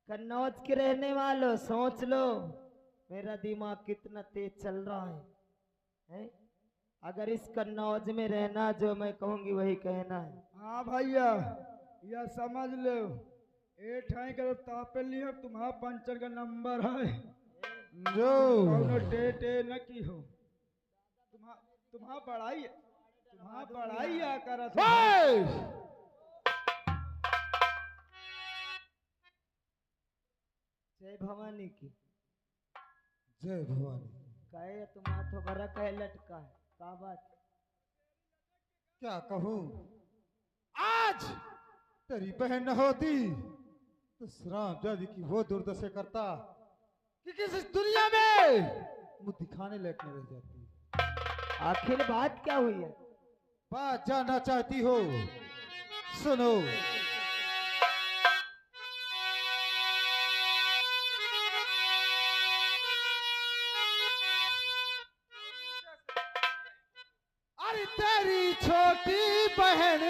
कन्नौज के रहने वालों सोच लो मेरा दिमाग कितना तेज चल रहा है? अगर इस कन्नौज में रहना जो मैं कहूंगी वही कहना है। हाँ भैया, यह समझ लो ए ठाई करो तापे लियो तुम्हारा पंचर का नंबर है जो टे टे न की हो तुम्हारा पढ़ाई आ कर जय भवानी की जय भवानी। कहे तुम्हारा तो बड़ा कहे लटका है का बात? क्या कहूँ, आज तेरी बहन न होती तो राम जादी की वो दुर्दशा करता कि किसी दुनिया में मुँह दिखाने लायक न रह जाती। आखिर बात क्या हुई है? बात जानना चाहती हो? सुनो। अरे तेरी छोटी बहन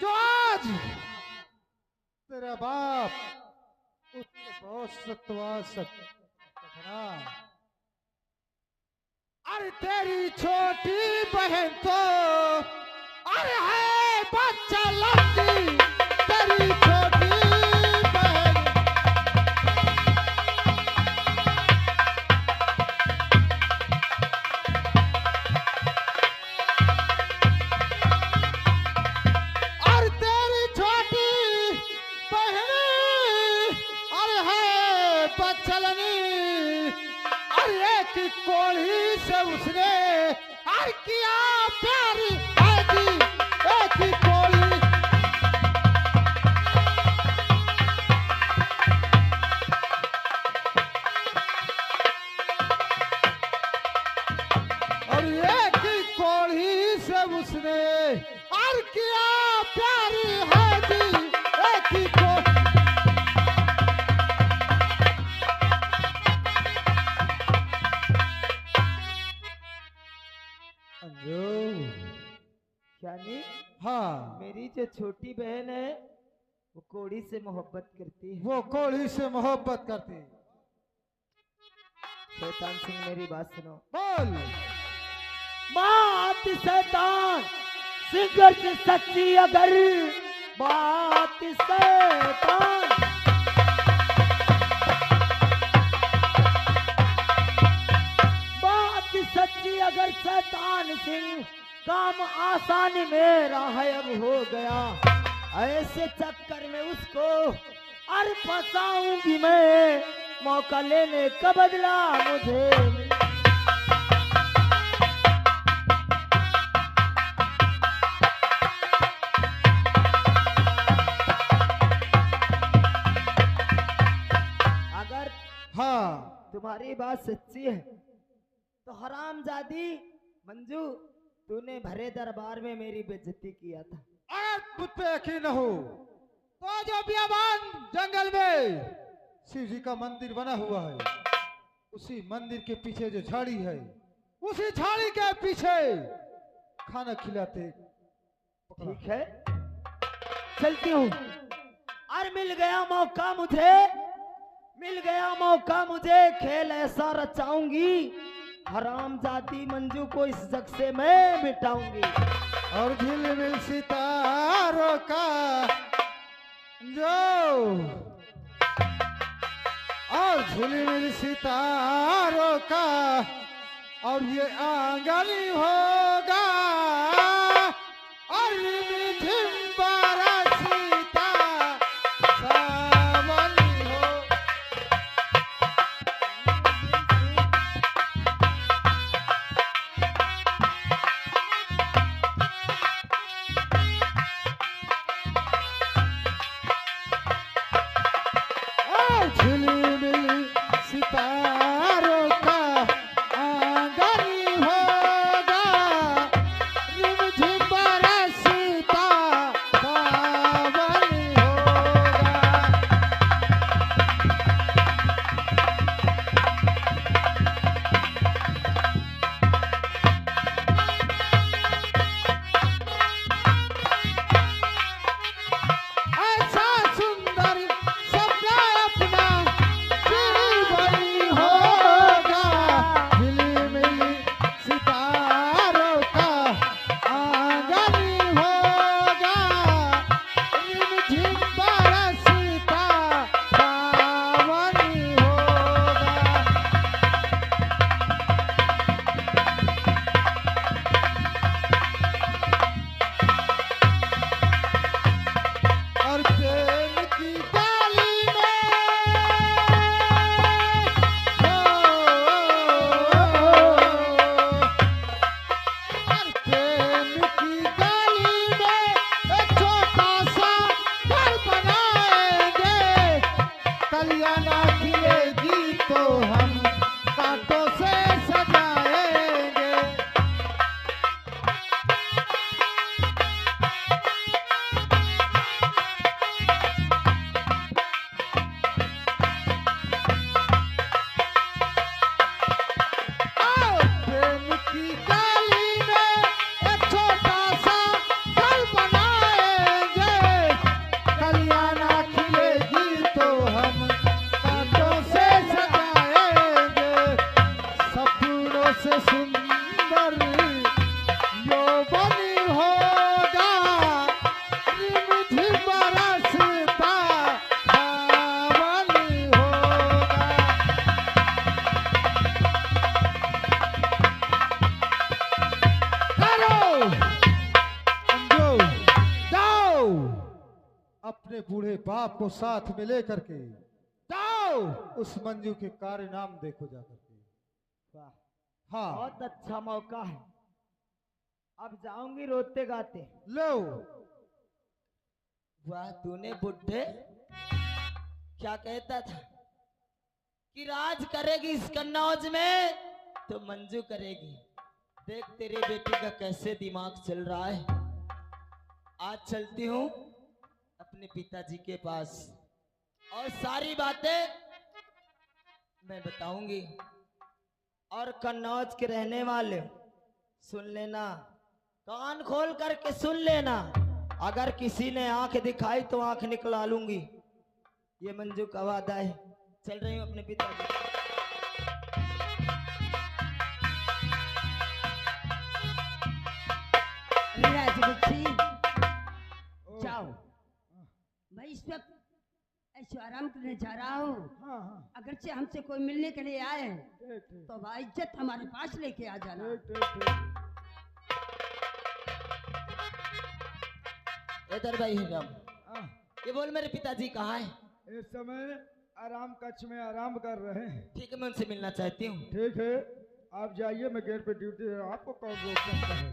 जो आज तेरा बाप उसको बहुत सत्वास था। अरे तेरी छोटी बहन तो अरे है बच्चा लड़की, तेरी छोटी बहन। और तेरी छोटी बहन अरे है बच्चलनी, अरे एक कोढ़ी से उसने हर किया प्यारी आदि एक ही कोढ़ी। और एक ही कोढ़ी से उसने हर किया प्यारी आदि एक ही कोढ़ी। क्या नहीं? हाँ, मेरी जो छोटी बहन है वो कोड़ी से मोहब्बत करती है। वो कोढ़ी से मोहब्बत करती। शैतान सिंह मेरी बात सुनो। बोल। बात शैतान सिंगर से सच्ची अगर बात शैतान बात सच्ची अगर शैतान सिंह काम आसान मेरा है अब हो गया। ऐसे चक्कर में उसको अर फंसाऊंगी मैं, मौका लेने का बदला मुझे मिला। अगर हाँ, तुम्हारी बात सच्ची है तो हरामजादी मंजू तूने भरे दरबार में मेरी बेइज्जती किया था। अगर तुझ पे यकीन न हो तो जो बियाबान जंगल में शिव जी का मंदिर बना हुआ है, उसी मंदिर के पीछे जो झाड़ी है, उसी झाड़ी के पीछे खाना खिलाते। ठीक है चलती हूँ। और मिल गया मौका मुझे खेल ऐसा रचाऊंगी, हरामजादी मंजू को इस जग से मैं मिटाऊंगी। और झिलमिल सितारों का जो और झिलमिल सितारों का और ये आंगन होगा और रिमझिम बरसता सावन हो। और झिलमिल सितारों का आंगन होगा, रिमझिम कलियां ना खिलेगी तो हम कांटों से सजाएंगे। प्रेम की गली में एक छोटा सा घर बनाएंगे। कलियां ना खिलेगी तो हम कांटों से सजाएंगे। सपनों से सुंदर यौवन होगा, रिमझिम बरसता सावन होगा। करो समझो, जाओ अपने बूढ़े बाप को साथ में लेकर के जाओ उस मंजू के कारनाम देखो जाकर के। वाह, हाँ बहुत अच्छा मौका है। अब जाऊंगी रोते गाते। लो वाह, तूने बुड्ढे क्या कहता था कि राज करेगी इस कन्नौज में तो मंजू करेगी। देख तेरे बेटी का कैसे दिमाग चल रहा है। आज चलती हूँ अपने पिताजी के पास और सारी बातें मैं बताऊंगी। और कन्नौज के रहने वाले सुन लेना, कान खोल करके सुन लेना। अगर किसी ने आंख दिखाई तो आंख निकला लूंगी। ये मंजू का वादा है। चल रही हूँ अपने पिताजी। राजबच्ची जाओ, मैं इस वक्त ऐसे आराम करने जा रहा हूँ। हाँ हाँ अगरचे हमसे कोई मिलने के लिए आए ठीक ठीक तो बाइज्जत हमारे पास लेके आ जाना। ठीक ठीक ठीक। इधर भाई राम, हाँ, ये बोल मेरे पिताजी कहाँ हैं? इस समय आराम कक्ष में आराम कर रहे हैं। ठीक है, मैं उनसे मिलना चाहती हूँ। ठीक है, आप जाइए, मैं गेट पे ड्यूटी है, आपको कौन रोक सकता है?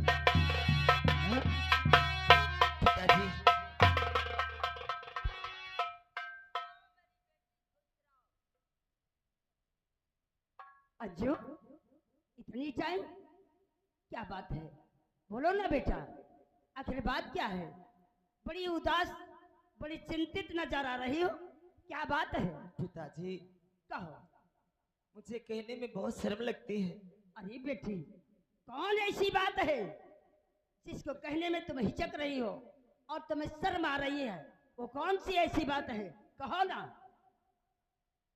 हाँ? पिताजी अज्जू, इतनी टाइम क्या बात है? बोलो ना बेटा, आखिर बात क्या है? बड़ी उदास, बड़ी चिंतित नजर आ रही हो, क्या बात है? पिताजी कहो। मुझे कहने में बहुत शर्म लगती है। अरे बेटी, कौन ऐसी बात है जिसको कहने में तुम हिचक रही हो और तुम्हें शर्म आ रही है? वो कौन सी ऐसी बात है, कहो ना।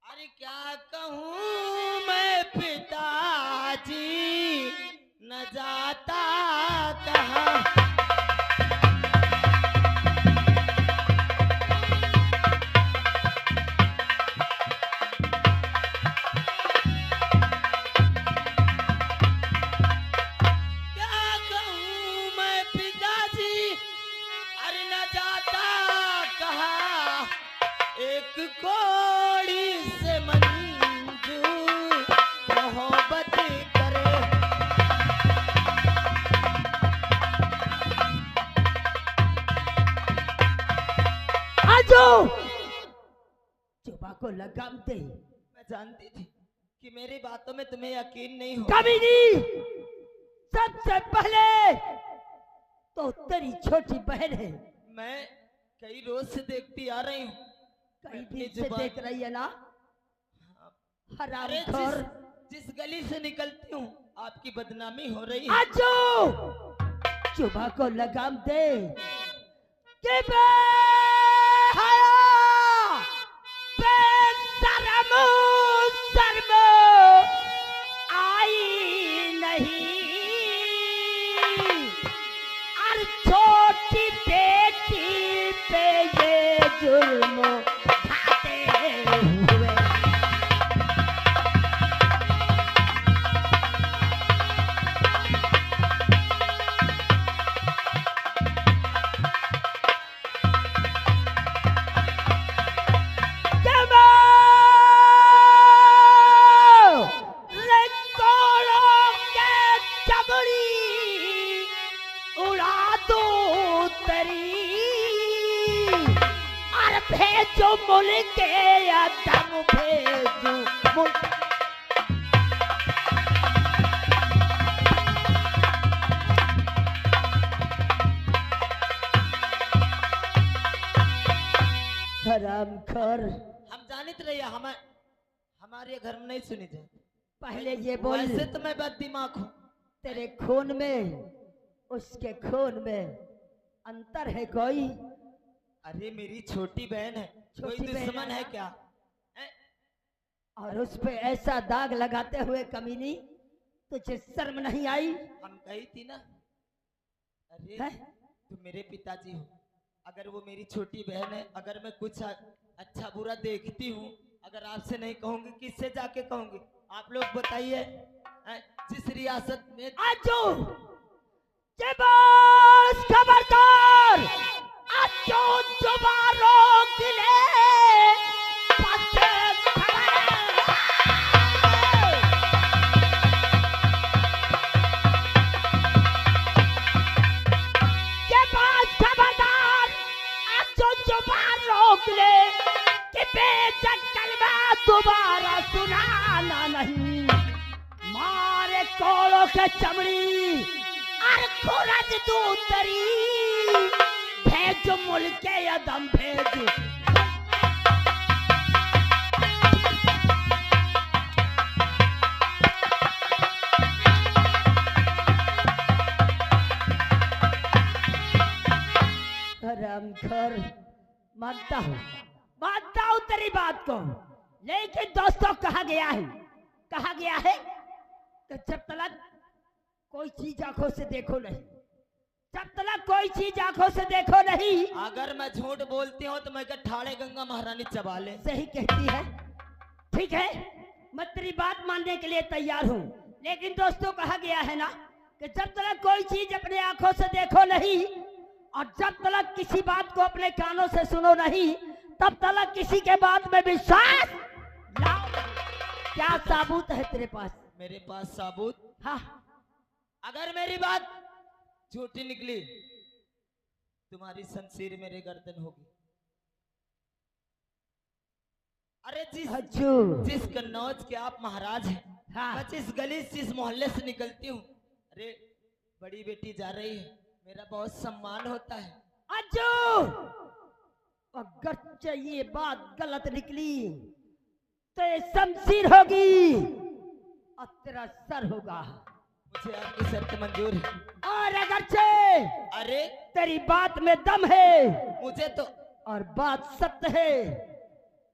अरे क्या कहूँ मैं पिताजी, न जाता कहाँ। क्या कहूँ मैं पिताजी, अरे न जाता कहाँ। एक कोड़ी से मंजू मोहब्बत करे। आजो चुपा को लगाम दे। मैं जानती थी कि मेरी बातों में तुम्हें यकीन नहीं हो। कभी नहीं, सबसे पहले तो तेरी छोटी बहन है, मैं कई रोज से देखती आ रही हूँ। कई अपनी दिन से जुबान- देख रही है ना। अरे हरामखोर। जिस गली से निकलती हूँ आपकी बदनामी हो रही है। आजो चुपा को लगाम दे कि शर्म आई नहीं, और छोटी बेटी पे ये जुर्म ढाते हुए। उड़ा दो तेरी, और भेजो मुल्के अदम भेजो मुल्के। हराम खोर, हम जानित रहिए हमारे घर में नहीं सुनी जाती। पहले ये बोल, वैसे तो मैं बद दिमाग हूँ। तेरे खून में उसके खून में अंतर है कोई? अरे मेरी छोटी बहन है, कोई छोटी बहन दुश्मन है है ना? क्या? और उस पे ऐसा दाग लगाते हुए कमीनी, तुझे शर्म नहीं आई? हम कही थी ना। अरे है? तुम मेरे पिताजी हो, अगर वो मेरी छोटी बहन है, अगर मैं कुछ अच्छा बुरा देखती हूँ, अगर आपसे नहीं कहूंगी किससे जाके कहूंगी? आप लोग बताइए। जिस रियासत में आजो बस खबरदार, आजो दोबारा किले पत्ते के पास खबरदार, आजो दोबारा किले कि बेशक कलमा दोबारा सुनाना नहीं। मारे कोड़ों के चमड़ी और खुरद दूतरी, भेज मुल्के अदम भेज। हरामखोर, मानता हूँ तेरी बात को, लेकिन दोस्तों कहा गया है कि जब तक कोई चीज आंखों से देखो नहीं, जब तक कोई चीज आंखों से देखो नहीं। अगर मैं झूठ बोलती हूँ तो मैं क्या ठाड़े गंगा महारानी चबा ले? सही कहती है, ठीक है, मैं तेरी बात मानने के लिए तैयार हूँ, लेकिन दोस्तों कहा गया है ना कि जब तक कोई चीज अपने आंखों से देखो नहीं और जब तक किसी बात को अपने कानों से सुनो नहीं, तब तक किसी के बात में विश्वास लाओ। क्या साबूत है तेरे पास? मेरे पास साबूत? हाँ, अगर मेरी बात झूठी निकली, तुम्हारी शमशीर मेरे गर्दन होगी। अरे जिस कन्नौज के आप महाराज हैं, हाँ। मैं जिस गली से जिस मोहल्ले से निकलती हूँ, अरे बड़ी बेटी जा रही है, मेरा बहुत सम्मान होता है। अज्जू, अगर ये बात गलत निकली तो ये शमशीर होगी और तेरा सर होगा। मुझे आपकी शर्त मंजूर है। और अगर अरे तेरी बात में दम है मुझे तो, और बात सत्य है,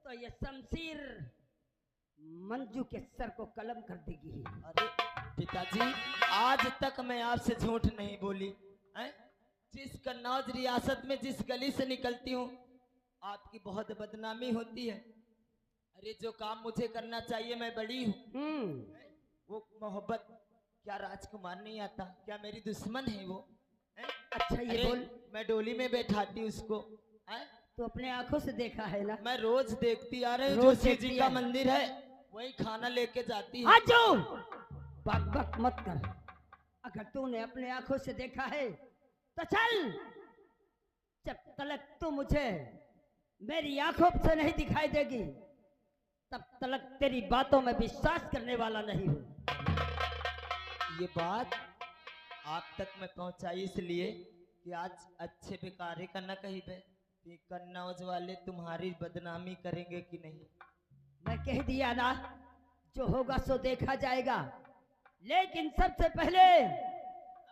तो ये शमशीर मंजू के सर को कलम कर देगी। अरे पिताजी, आज तक मैं आपसे झूठ नहीं बोली हैं? जिस कन्नौज रियासत में जिस गली से निकलती हूँ, आपकी बहुत बदनामी होती है। अरे जो काम मुझे करना चाहिए, मैं बड़ी हूँ, वो मोहब्बत, क्या राजकुमार नहीं आता? क्या मेरी दुश्मन है वो? अच्छा ये बोल, मैं डोली में बैठाती उसको, तो अपने आंखों से देखा है ना? मैं रोज देखती आ रही हूँ, रोज जो शिव देखती जी का है। मंदिर है वही खाना लेके जाती है। आजू, बक बक मत कर। अगर तूने अपने आंखों से देखा है तो चल, जब तक तू मुझे मेरी आंखों से नहीं दिखाई देगी, तब तक तेरी बातों में विश्वास करने वाला नहीं हूँ। ये बात आप तक मैं पहुंचाई इसलिए कि आज अच्छे बेकारे का न कही बे कि कन्नौज वाले तुम्हारी बदनामी करेंगे कि नहीं। मैं कह दिया ना, जो होगा सो देखा जाएगा, लेकिन सबसे पहले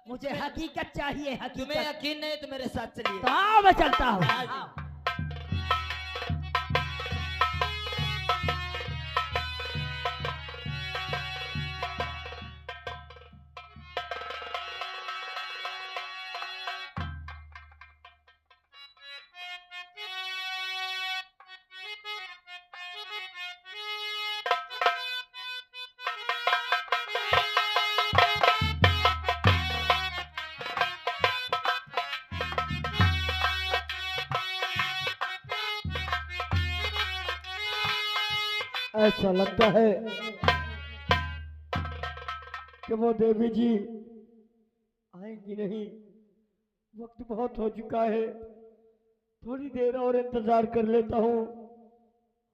मुझे हकीकत चाहिए। तुम्हें हकीकत। यकीन नहीं तो मेरे साथ चलिए। तो आओ, मैं चलता हूँ। आज। ऐसा लगता है कि वो देवी जी आएंगी नहीं, वक्त बहुत हो चुका है। थोड़ी देर और इंतजार कर लेता हूँ,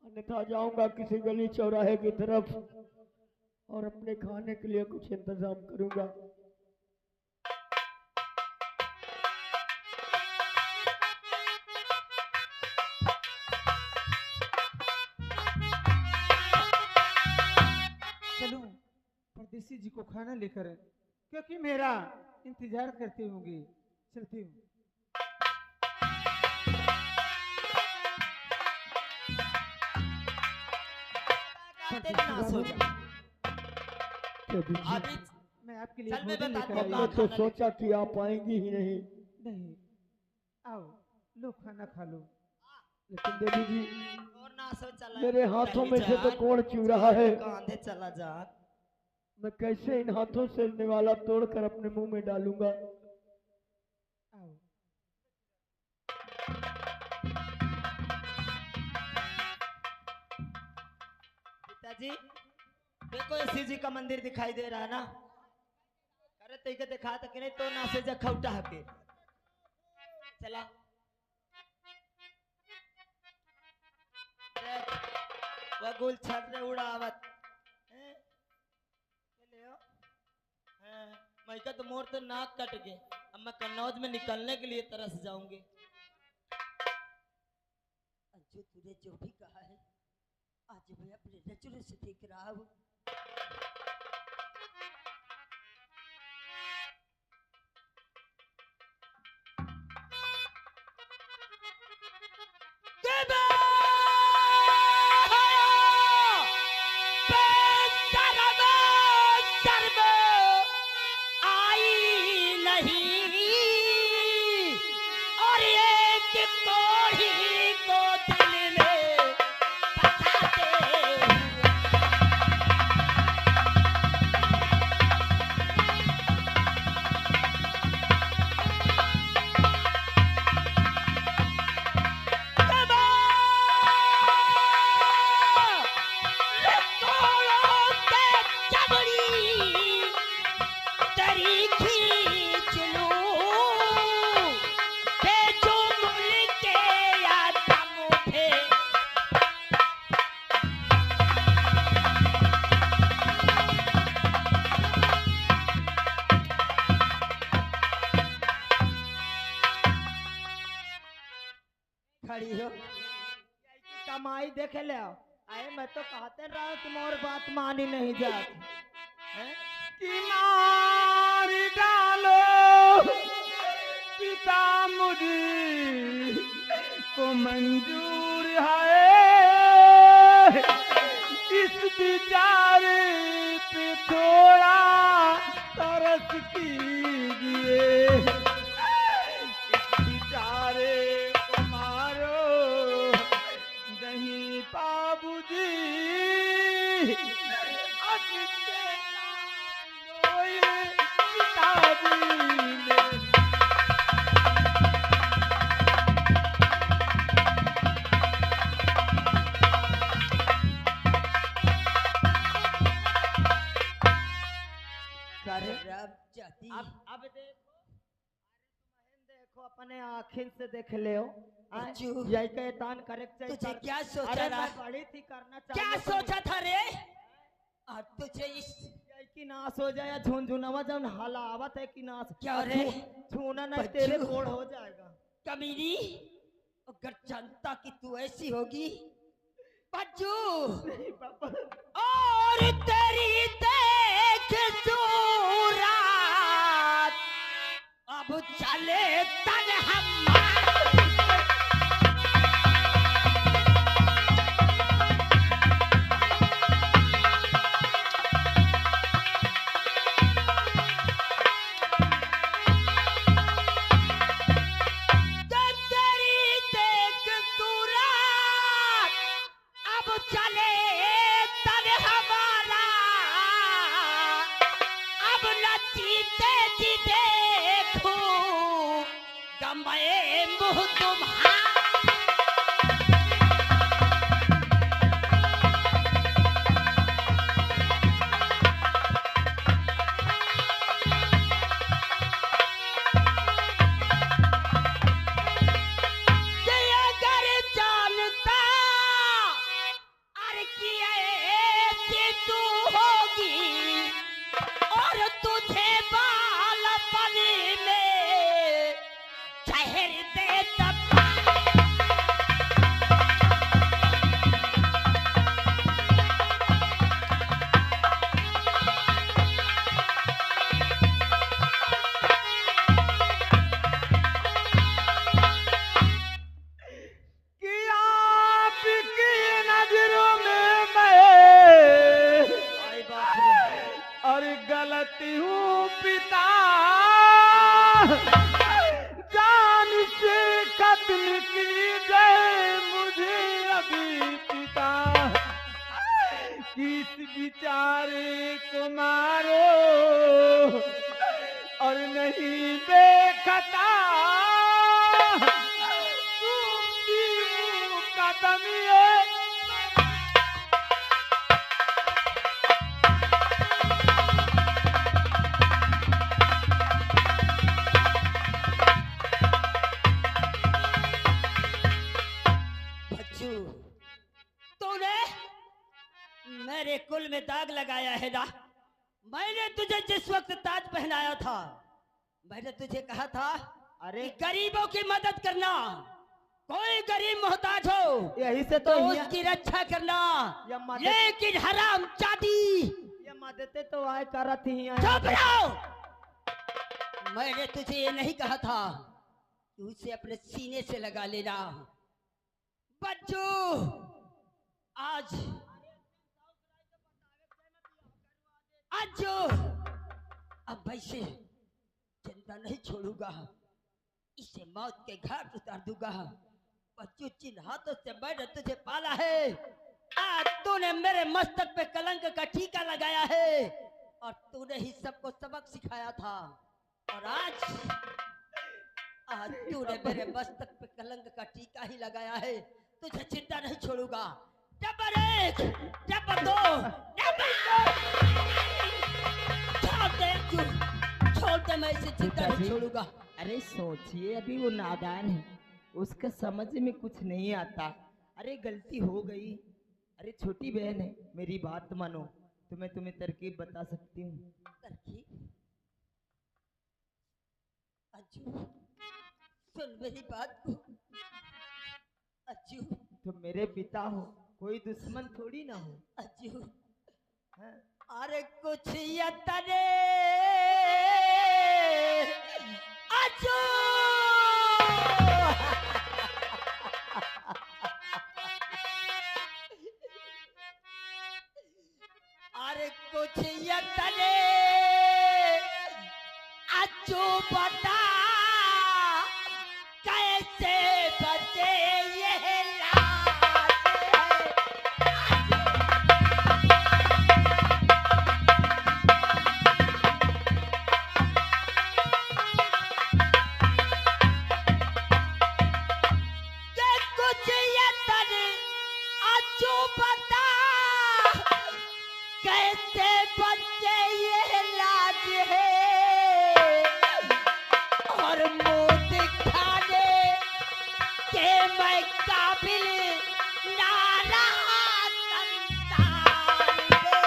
अन्यथा जाऊंगा किसी गली चौराहे की तरफ और अपने खाने के लिए कुछ इंतजाम करूंगा। चलूं परदेसी जी को खाना लेकर, क्योंकि मेरा इंतजार करते होंगे। चलती हूँ। नाश हो जा। अभी मैं आपके लिए चल मैं भोजन बताता लेकर हूँ आई मैं हूँ। तो सोचा कि आप आएंगी ही नहीं, नहीं, आओ लो खाना खा लो। लेकिन देवी जी और नाश हो चला मेरे हाथों में से तो कोड़ चू रहा है। कांधे चला जा। मैं कैसे इन हाथों से निवाला तोड़कर अपने मुंह में डालूंगा। आओ। पिताजी देखो ये शिव जी का मंदिर दिखाई दे रहा है ना, करे तो इके दिखा तक नहीं तो ना से जा खौटा हके चला। देख वो गुल छत रे उड़ावत हैं ले हो हैं। मैं का तो मोर तो नाक कट गए, अब मैं कन्नौज में निकलने के लिए तरस जाऊंगी। अंजू तूने जो भी कहा है आज मैं अपने नजरों से देख रहा हूँ। खड़ी हो कमाई देखे ले आओ। आए मैं तो कहते रहा तुम और बात मानी नहीं जाती हैं? कि मार डालो पिता मुझे को मंजूर है, इस बेचारे पे थोड़ा तरस कीजिए, इस बेचारे को मारो नहीं बाबूजी, जाती अब देखो अपने आँखिन से देख ले हो यही का तान करे तुझे क्या सोचा रहा? बड़ी थी करना क्या सोचा था रे? और तुझे इस की नाश हो जाए या झुनझुनावा जब हलावत है कि नाश क्या रे? छूना नहीं तेरे कोड़ हो जाएगा कमीनी। अगर जनता की तू ऐसी होगी बच्चू और तेरी देख सूरत अब चले तन हम मैं बिचारे को मारो और नहीं देखता तुम जीव कदम ये बच्चू, तूने मेरे कुल में दाग लगाया है ना। मैंने तुझे जिस वक्त ताज पहनाया था, मैंने तुझे कहा था अरे कि गरीबों की मदद करना, कोई गरीब मोहताज हो यही से तो तो उसकी रक्षा करना। या मदद लेकिन हराम जाती, ये मदद तो आय कर थी चुप रहो। मैंने तुझे ये नहीं कहा था कि उसे अपने सीने से लगा लेना। बच्चू, आज अब वैसे जिंदा नहीं छोड़ूंगा, इसे मौत के घाट उतार दूंगा। बच्चू, जिन हाथों से मैंने तुझे पाला है, आज तूने मेरे मस्तक पे कलंक का टीका लगाया है और तूने ही सबको सबक सिखाया था। और आज तूने मेरे मस्तक पे कलंक का टीका ही लगाया है। तुझे जिंदा नहीं छोड़ूंगा। नंबर 1, नंबर 2, छोड़ दे, मैं इसे जिंदा नहीं छोड़ूंगा। अरे सोचिए, अभी वो नादान है, उसका समझ में कुछ नहीं आता। अरे गलती हो गई। अरे छोटी बहन है, मेरी बात मानो, तुम्हें तरकीब बता सकती हूँ। तरकीब? अज्जू, सुन मेरी बात को। अज्जू, तुम मेरे पिता हो, कोई दुश्मन थोड़ी ना हो। अज्जू, हाँ? अरे कुछ यतने अज्जू, अरे कुछ यतने अज्जू, बता कैसे बचे ये लाज है। कुछ यतन अज्जू, बता कैसे बच्चे ये लाज है। और मुंह दिखाने के मैं काबिल ना रहा संसार में।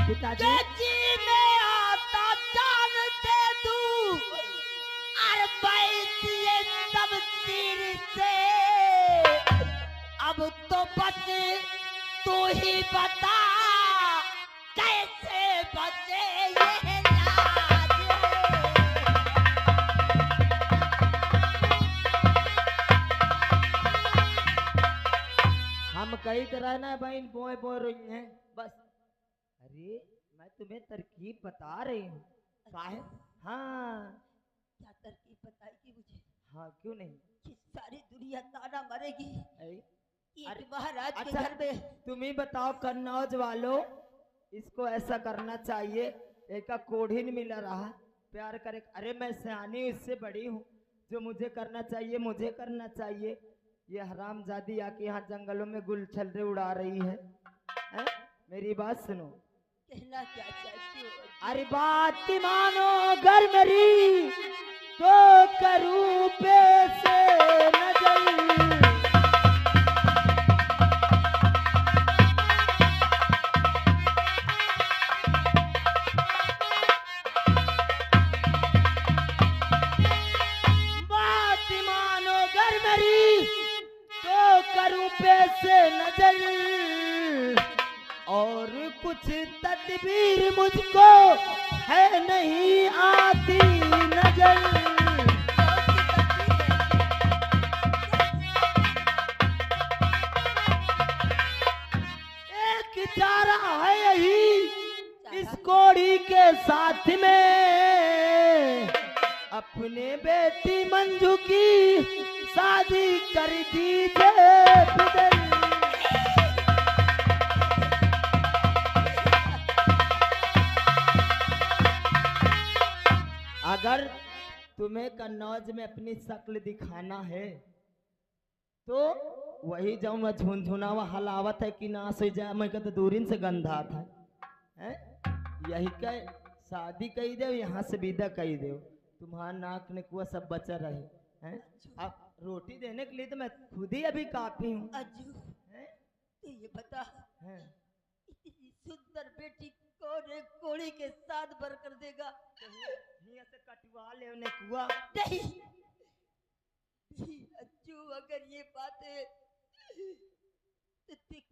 पिताजी, जीने आता जान दे दूं, और बैठिए सब तीर से। अब तो बस तू ही बता कैसे बचे ये लाज है। हम कई तरह ना बहन बोए बोल रही हैं बस। अरे मैं तुम्हें तरकीब बता रही हूँ। काहे? हाँ क्या तरकीब बताएगी मुझे? हाँ, क्यों नहीं। कि सारी दुनिया ताना मरेगी अरे एक महाराज के अच्छा, घर में। तुम ही बताओ कन्नौज वालों, इसको ऐसा करना चाहिए। एक कोढ़िन मिला रहा, प्यार करे। अरे मैं सियानी हूँ, इससे बड़ी हूँ, जो मुझे करना चाहिए मुझे करना चाहिए। ये हरामजादी आके यहाँ जंगलों में गुलछर्रे उड़ा रही है। मेरी बात सुनो। कहना क्या चाहती हो? अरे बात मानो घर मेरी, तो करूँ पे से नजर। बात मानो घर मेरी, तो करूँ पे से नजर। और कुछ तदबीर मुझको है नहीं आती नजर। एक चारा है यही इस कोड़ी के साथ में, अब अपने बेटी मंजू की शादी कर दीजिए पिताजी। अगर तुम्हें कन्नौज में अपनी शक्ल दिखाना है तो वही जाऊं मैं झुनझुनावा हलावत है कि ना से जा मैं कहते दूरिन से गंधा था है यही का शादी कही दे यहाँ से विदा कही दे तुम्हारा नाक ने कुआ सब बचा रहे हैं। अब रोटी देने के लिए तो मैं खुद ही अभी काफी हूँ। अज्जू तो ये बता इतनी सुंदर बेटी कौन एक कोड़ी के साथ भर कर देगा? यहाँ से कटवा ले उन्हें कुआ। नहीं अज्जू अगर ये बात है तो देख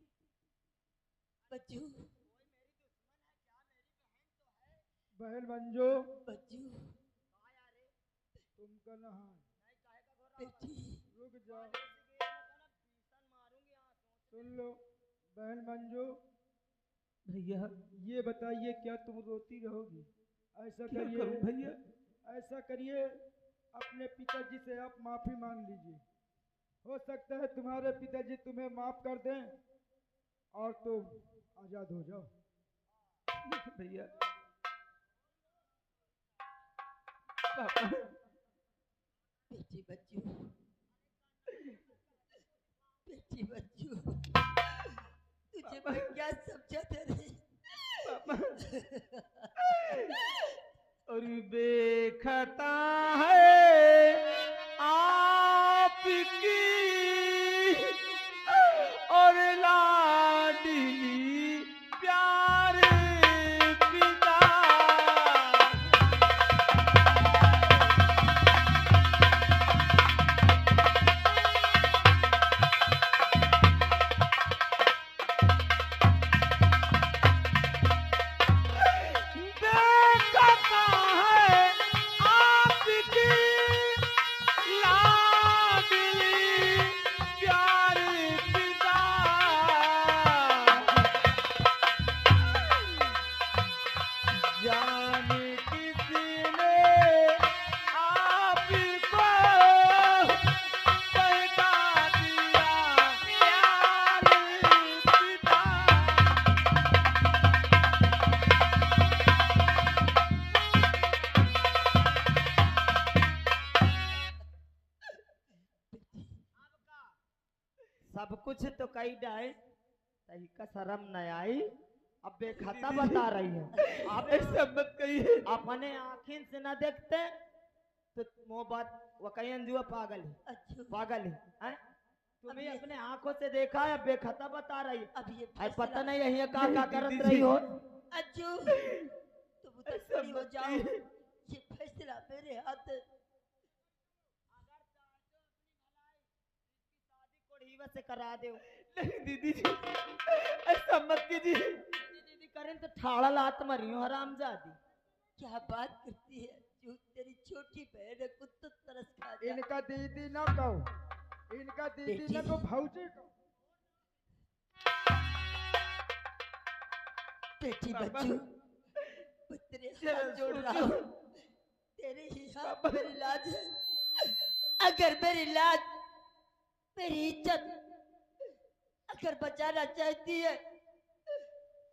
बच्चू बहन मंजू बच्चू तुम का नहा बेटी रुक जाओ सुन लो। बहन मंजू भैया ये बताइए क्या तुम रोती रहोगी? ऐसा क्या करिए करूं भैया? ऐसा करिए अपने पिताजी से आप माफी मांग लीजिए। हो सकता है तुम्हारे पिताजी तुम्हें माफ कर दें और तुम आजाद हो जाओ। भैया बेटी बच्चू बेटी बच्चू तुझे मैं क्या समझाता रही? और बेखता है आपकी और लाडली प्यारे पिता। सब कुछ तो कई डाए तही का शर्म न आई। अब बेखता बता रही है आप ऐसे मत कहिए। अपने आँखिन से न देखते तो मोहब्बत वकैन जुआ पागल है पागल है हैं? तुम्हें अपने आंखों से देखा है बेखता बता रही है। अब ये अरे पता नहीं यही का करत रही हो। अज्जू तुम उतर खड़ी हो जाओ ये फैसला मेरे हाथ है। से करा दो। नहीं दीदी जी ऐसा मत कीजिए। दीदी करें तो ठाड़ा लात मरी हो हरामजादी। क्या बात करती है जो तेरी छोटी बहन है कुत्ता तरस खा जा। इनका दीदी ना कहो इनका दीदी ना तो भौजी कहो। बेटी बच्चू मैं तेरे हाथ जोड़ रहा हूँ तेरे ही हाथ मेरी लाज है। अगर मेरी लाज मेरी इज्जत अगर बचाना चाहती है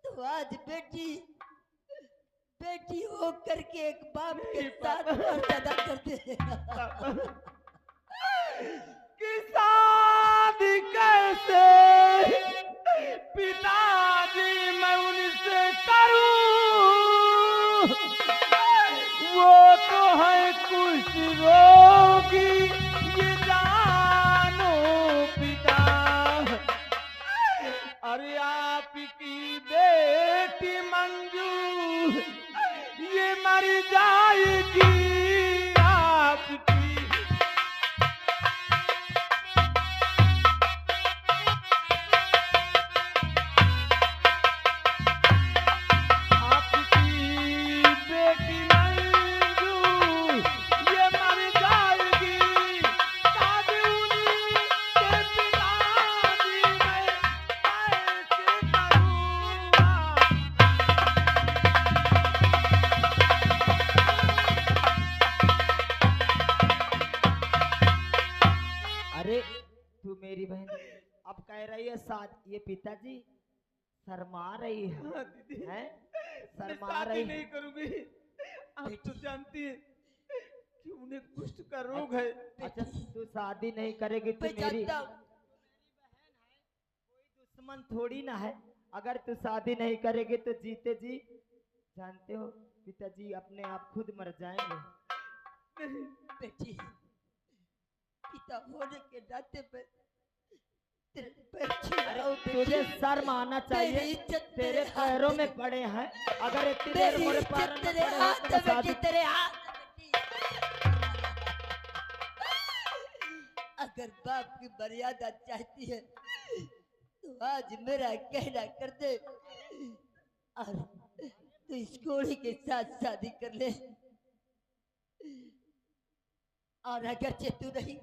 तो आज बेटी बेटी हो करके एक बाप के साथ मर्यादा करते हैं। किसान कैसे पिताजी मैं उनसे करूं वो तो है कुछ रोगी ये जानो पिता। अरे आपकी बेटी मंजू ये मर जाएगी आपकी। आपकी बेटी मंजू ये मर ये पिताजी शर्मा रही है, हाँ दीदी, हैं? मैं शर्मा शादी रही नहीं करूंगी। आप तो जानती है कि उन्हें कुष्ठ का रोग है। अच्छा तू शादी नहीं करेगी तो मैं मेरी जानता हूँ। कोई दुश्मन थोड़ी ना है। अगर तू शादी नहीं करेगी तो जीते जी जानते हो पिताजी अपने आप खुद मर जाएंगे। बेटी, पिता होने के नाते पे तेरे पैर छू रहा हूँ बेटी। तुझे शर्म आना तेरी चाहिए, इज्जत तेरे पैरों में पड़े हैं। अगर इतनी देर तेरी मोरे इज्जत पैरों में तेरे पड़े हाथ होते में तो शादी बेटी, तेरे हाथ में बेटी। अगर बाप की मर्यादा चाहती है तो आज मेरा कहना कर दे और तू इस घोड़ी के साथ शादी कर ले। और अगर तू नहीं,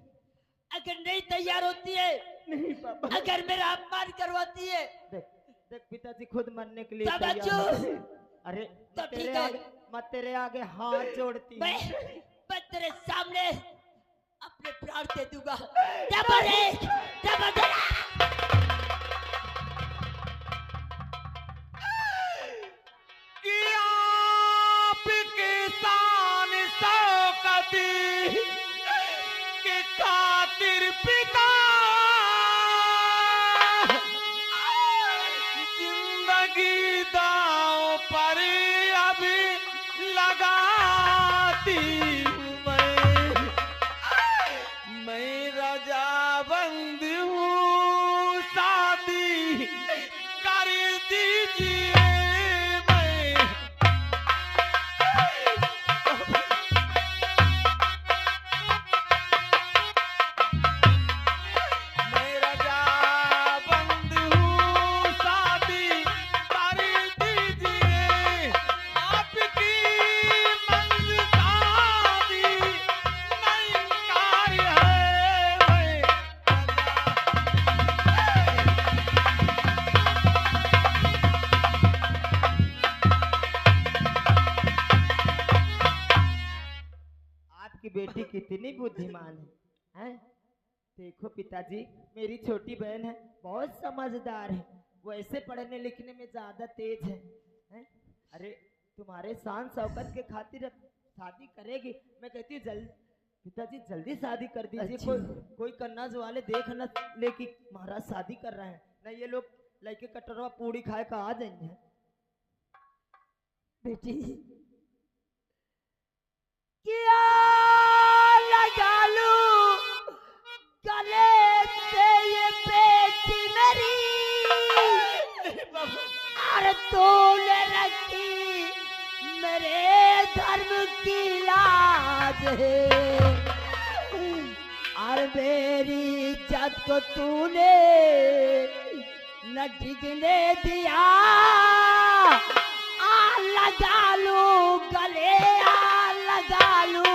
अगर नहीं तैयार होती है, नहीं पापा, अगर मेरा अपमान करवाती है, देख देख पिताजी खुद मरने के लिए तब तैयार बच्चों, हैं। अरे तो मैं ठीक तेरे है। आगे मैं तेरे आगे हाथ जोड़ती मैं हूँ। मैं तेरे सामने अपने प्राण दे दूंगा। डबल एक, डबल दो। कि आपकी शान शौकती के खातिर पिता जिंदगी दांव पर अभी लगाती हूँ मैं रजाबंद हूँ शादी कर दीजिए मैं मैं रजाबंद हूँ शादी कर दीजिए आपकी मंद शादी नहीं इनकार है मैं आपकी बेटी कितनी बुद्धिमान है, हैं? देखो पिताजी मेरी छोटी बहन है, बहुत समझदार है, वो ऐसे पढ़ने लिखने में ज्यादा तेज है, हैं? अरे तुम्हारे शान शौकत के खातिर अब शादी करेगी। मैं कहती हूँ पिताजी जल्दी शादी कर दीजिए। अच्छा। कोई कन्नाज वाले देख न ले कि महाराज शादी कर रहे हैं, ना ये लोग लड़के कटरवा पूड़ी खाए का आ जाएंगे। बेटी, क्या लगा लूं गले से ये बेटी मेरी, और तूने रखी मेरे धर्म की लाज है, और मेरी इज्जत को तूने न टिकने दिया। आ लगा लूं गले, आ लगा लूं